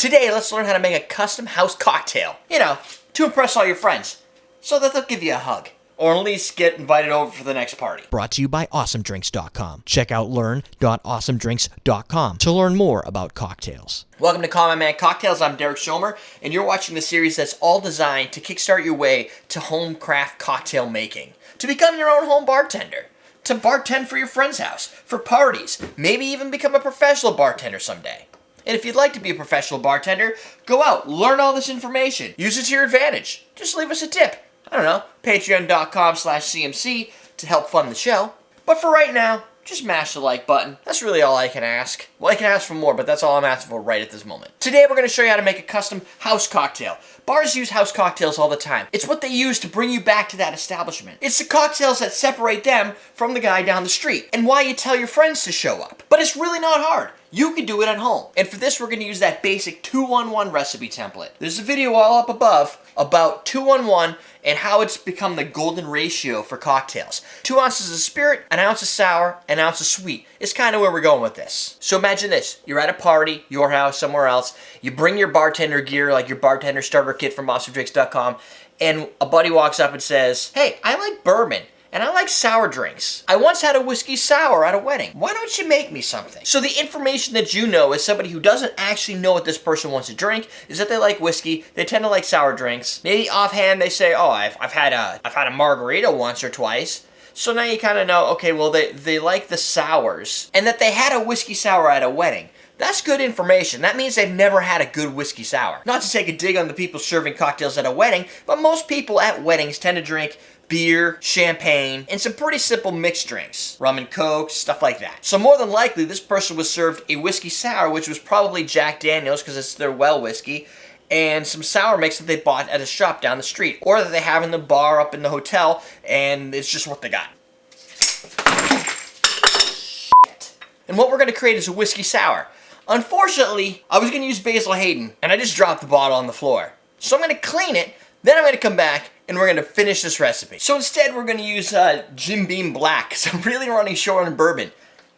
Today, let's learn how to make a custom house cocktail. You know, to impress all your friends, so that they'll give you a hug. Or at least get invited over for the next party. Brought to you by awesomedrinks.com. Check out learn.awesomedrinks.com to learn more about cocktails. Welcome to Call My Man Cocktails. I'm Derek Schomer, and you're watching the series that's all designed to kickstart your way to home craft cocktail making. To become your own home bartender. To bartend for your friend's house, for parties, maybe even become a professional bartender someday. And if you'd like to be a professional bartender, go out, learn all this information, use it to your advantage. Just leave us a tip. I don't know, patreon.com/CMC to help fund the show. But for right now, just mash the like button. That's really all I can ask. Well, I can ask for more, but that's all I'm asking for right at this moment. Today, we're going to show you how to make a custom house cocktail. Bars use house cocktails all the time. It's what they use to bring you back to that establishment. It's the cocktails that separate them from the guy down the street, and why you tell your friends to show up. But it's really not hard. You can do it at home. And for this, we're going to use that basic 2-1-1 recipe template. There's a video all up above about 2-1-1 and how it's become the golden ratio for cocktails. 2 ounces of spirit, 1 ounce of sour, 1 ounce of sweet. It's kind of where we're going with this. So imagine this. You're at a party, your house, somewhere else. You bring your bartender gear, like your bartender starter kit from awesomedrinks.com, and a buddy walks up and says, "Hey, I like bourbon. And I like sour drinks. I once had a whiskey sour at a wedding. Why don't you make me something?" So the information that you know as somebody who doesn't actually know what this person wants to drink is that they like whiskey, they tend to like sour drinks. Maybe offhand they say, "Oh, I've had a margarita once or twice." So now you kind of know, okay, well they like the sours, and that they had a whiskey sour at a wedding. That's good information. That means they've never had a good whiskey sour. Not to take a dig on the people serving cocktails at a wedding, but most people at weddings tend to drink beer, champagne, and some pretty simple mixed drinks. Rum and Coke, stuff like that. So more than likely, this person was served a whiskey sour, which was probably Jack Daniels, because it's their well whiskey, and some sour mix that they bought at a shop down the street, or that they have in the bar up in the hotel, and it's just what they got. And what we're going to create is a whiskey sour. Unfortunately, I was going to use Basil Hayden, and I just dropped the bottle on the floor. So I'm going to clean it, then I'm going to come back, and we're going to finish this recipe. So instead, we're going to use Jim Beam Black, because I'm really running short on bourbon.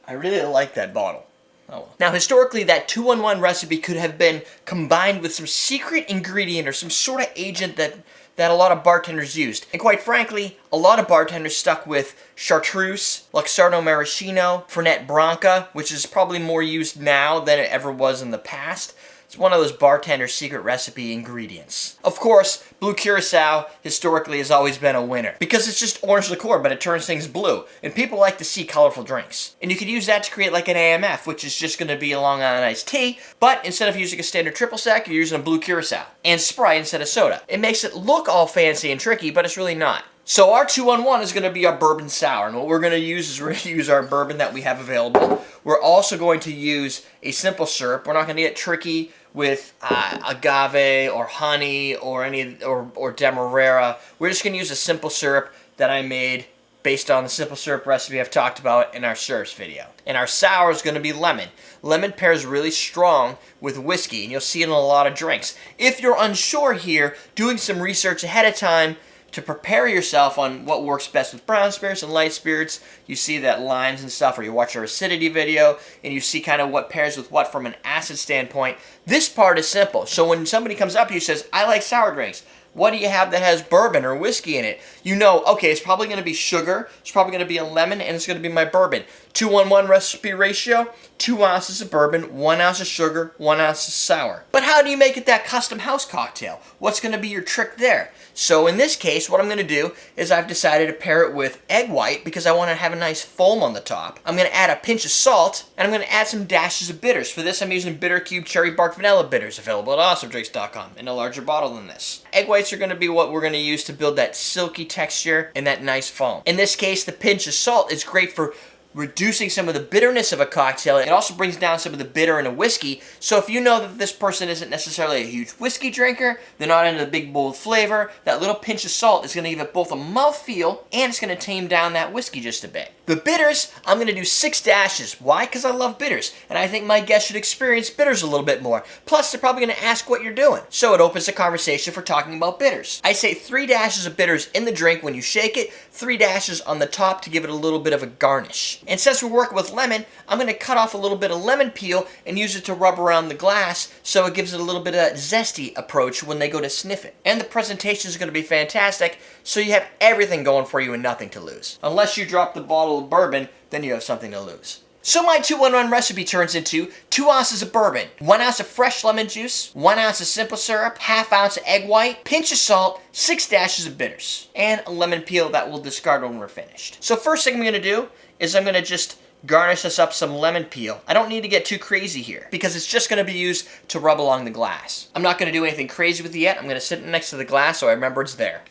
I really like that bottle. Oh well. Now, historically, that 2-1-1 recipe could have been combined with some secret ingredient or some sort of agent that a lot of bartenders used. And quite frankly, a lot of bartenders stuck with chartreuse, Luxardo Maraschino, Fernet Branca, which is probably more used now than it ever was in the past. It's one of those bartender secret recipe ingredients. Of course, blue curacao historically has always been a winner because it's just orange liqueur, but it turns things blue, and people like to see colorful drinks. And you could use that to create like an AMF, which is just going to be a Long Island iced tea, but instead of using a standard triple sec, you're using a blue curacao and Sprite instead of soda. It makes it look all fancy and tricky, but it's really not. So our 2-1-1 is going to be our bourbon sour, and what we're going to use is we're going to use our bourbon that we have available. We're also going to use a simple syrup. We're not going to get tricky with agave or honey or demerara. We're just going to use a simple syrup that I made based on the simple syrup recipe I've talked about in our syrups video. And our sour is going to be lemon. Lemon pairs really strong with whiskey, and you'll see it in a lot of drinks. If you're unsure here, doing some research ahead of time to prepare yourself on what works best with brown spirits and light spirits, you see that limes and stuff, or you watch our acidity video, and you see kind of what pairs with what from an acid standpoint. This part is simple. So when somebody comes up to you and says, "I like sour drinks," what do you have that has bourbon or whiskey in it? You know, okay, it's probably going to be sugar, it's probably going to be a lemon, and it's going to be my bourbon. 2-1-1 recipe ratio, 2 ounces of bourbon, 1 ounce of sugar, 1 ounce of sour. But how do you make it that custom house cocktail? What's going to be your trick there? So in this case, what I'm going to do is I've decided to pair it with egg white because I want to have a nice foam on the top. I'm going to add a pinch of salt, and I'm going to add some dashes of bitters. For this, I'm using bittercube cherry bark vanilla bitters, available at awesomedrinks.com in a larger bottle than this. Egg whites are going to be what we're going to use to build that silky texture and that nice foam. In this case, the pinch of salt is great for reducing some of the bitterness of a cocktail. It also brings down some of the bitter in a whiskey. So if you know that this person isn't necessarily a huge whiskey drinker, they're not into the big bold flavor, that little pinch of salt is going to give it both a mouthfeel and it's going to tame down that whiskey just a bit. The bitters, I'm going to do 6 dashes. Why? Because I love bitters. And I think my guests should experience bitters a little bit more. Plus, they're probably going to ask what you're doing. So it opens the conversation for talking about bitters. I say 3 dashes of bitters in the drink when you shake it, 3 dashes on the top to give it a little bit of a garnish. And since we're working with lemon, I'm going to cut off a little bit of lemon peel and use it to rub around the glass so it gives it a little bit of a zesty approach when they go to sniff it. And the presentation is going to be fantastic, so you have everything going for you and nothing to lose. Unless you drop the bottle of bourbon, then you have something to lose. So my 2-1-1 recipe turns into 2 ounces of bourbon, 1 ounce of fresh lemon juice, 1 ounce of simple syrup, ½ ounce of egg white, pinch of salt, 6 dashes of bitters, and a lemon peel that we'll discard when we're finished. So first thing I'm going to do is I'm going to just garnish this up some lemon peel. I don't need to get too crazy here because it's just going to be used to rub along the glass. I'm not going to do anything crazy with it yet. I'm going to sit it next to the glass so I remember it's there.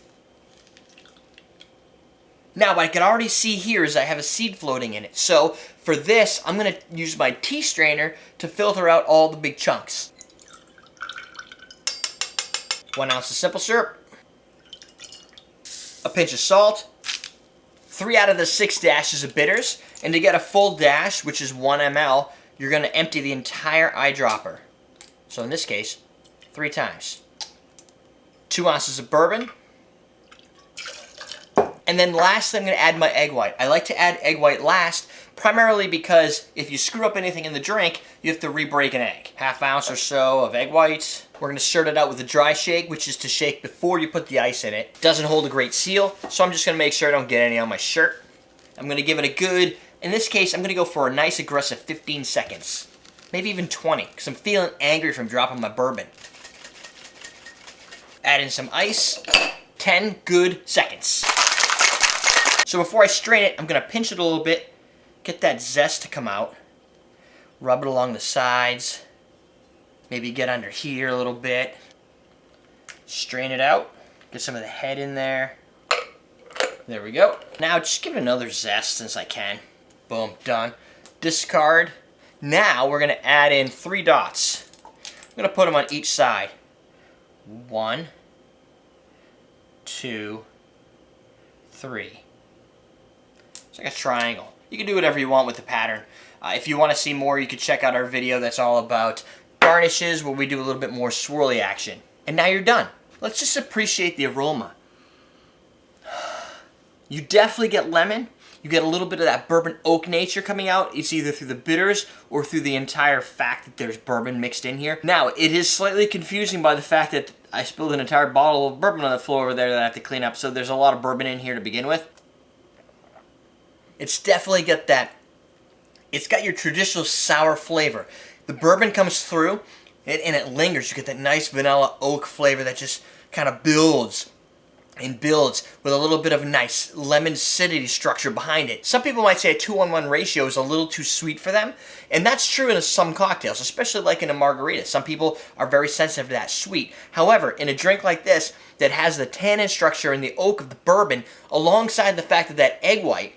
Now, what I can already see here is I have a seed floating in it. So, for this, I'm going to use my tea strainer to filter out all the big chunks. 1 ounce of simple syrup. A pinch of salt. 3 out of the 6 dashes of bitters. And to get a full dash, which is 1 ml, you're going to empty the entire eyedropper. So, in this case, 3 times. 2 ounces of bourbon. And then lastly, I'm going to add my egg white. I like to add egg white last, primarily because if you screw up anything in the drink, you have to re-break an egg. ½ ounce or so of egg whites. We're going to stir it out with a dry shake, which is to shake before you put the ice in it. Doesn't hold a great seal, so I'm just going to make sure I don't get any on my shirt. I'm going to give it a good, in this case, I'm going to go for a nice aggressive 15 seconds. Maybe even 20, because I'm feeling angry from dropping my bourbon. Add in some ice. 10 good seconds. So before I strain it, I'm going to pinch it a little bit, get that zest to come out, rub it along the sides, maybe get under here a little bit, strain it out, get some of the head in there. There we go. Now just give it another zest since I can. Boom, done. Discard. Now we're going to add in 3 dots. I'm going to put them on each side. 1, 2, 3. It's like a triangle. You can do whatever you want with the pattern. If you want to see more, you can check out our video that's all about garnishes, where we do a little bit more swirly action. And now you're done. Let's just appreciate the aroma. You definitely get lemon. You get a little bit of that bourbon oak nature coming out. It's either through the bitters or through the entire fact that there's bourbon mixed in here. Now, it is slightly confusing by the fact that I spilled an entire bottle of bourbon on the floor over there that I have to clean up, so there's a lot of bourbon in here to begin with. It's definitely got that, it's got your traditional sour flavor. The bourbon comes through and it lingers. You get that nice vanilla oak flavor that just kind of builds and builds with a little bit of nice lemon acidity structure behind it. Some people might say a 2-1-1 ratio is a little too sweet for them, and that's true in some cocktails, especially like in a margarita. Some people are very sensitive to that sweet. However, in a drink like this that has the tannin structure and the oak of the bourbon, alongside the fact that that egg white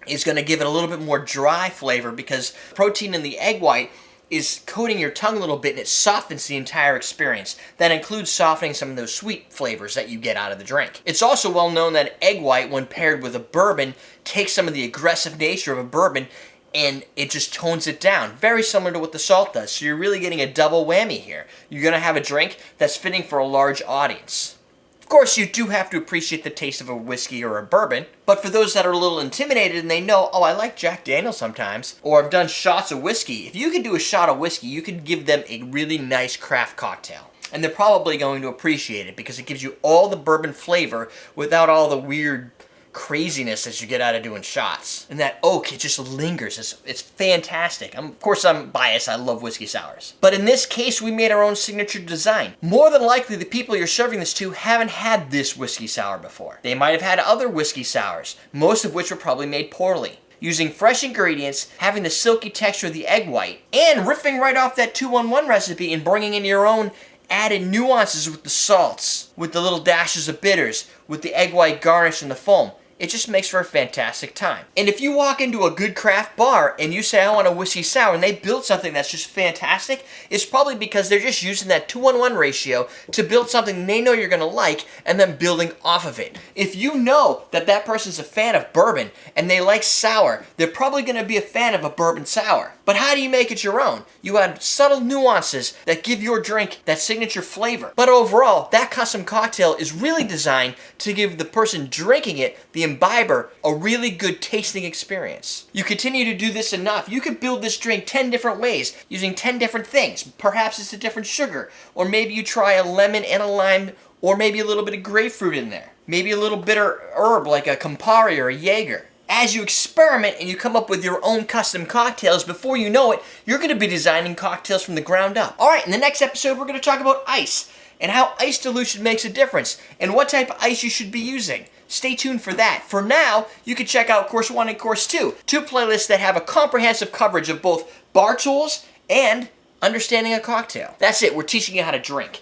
is going to give it a little bit more dry flavor because protein in the egg white is coating your tongue a little bit and it softens the entire experience. That includes softening some of those sweet flavors that you get out of the drink. It's also well known that egg white, when paired with a bourbon, takes some of the aggressive nature of a bourbon and it just tones it down. Very similar to what the salt does. So you're really getting a double whammy here. You're going to have a drink that's fitting for a large audience. Of course, you do have to appreciate the taste of a whiskey or a bourbon, but for those that are a little intimidated and they know, oh, I like Jack Daniel's sometimes, or I've done shots of whiskey, if you could do a shot of whiskey, you could give them a really nice craft cocktail. And they're probably going to appreciate it because it gives you all the bourbon flavor without all the weird craziness as you get out of doing shots. And that oak, it just lingers. It's fantastic. Of course, I'm biased. I love whiskey sours. But in this case, we made our own signature design. More than likely, the people you're serving this to haven't had this whiskey sour before. They might have had other whiskey sours, most of which were probably made poorly. Using fresh ingredients, having the silky texture of the egg white, and riffing right off that 2-1-1 recipe and bringing in your own added nuances with the salts, with the little dashes of bitters, with the egg white garnish and the foam. It just makes for a fantastic time. And if you walk into a good craft bar and you say, I want a whiskey sour, and they build something that's just fantastic, it's probably because they're just using that 2-1-1 ratio to build something they know you're going to like and then building off of it. If you know that that person's a fan of bourbon and they like sour, they're probably going to be a fan of a bourbon sour. But how do you make it your own? You add subtle nuances that give your drink that signature flavor. But overall, that custom cocktail is really designed to give the person drinking it the imbiber a really good tasting experience. You continue to do this enough, you could build this drink 10 different ways using 10 different things. Perhaps it's a different sugar, or maybe you try a lemon and a lime, or maybe a little bit of grapefruit in there. Maybe a little bitter herb like a Campari or a Jaeger. As you experiment and you come up with your own custom cocktails, before you know it, you're going to be designing cocktails from the ground up. Alright, in the next episode we're going to talk about ice, and how ice dilution makes a difference, and what type of ice you should be using. Stay tuned for that. For now, you can check out Course 1 and Course 2, two playlists that have a comprehensive coverage of both bar tools and understanding a cocktail. That's it, we're teaching you how to drink.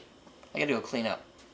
I gotta do a clean up.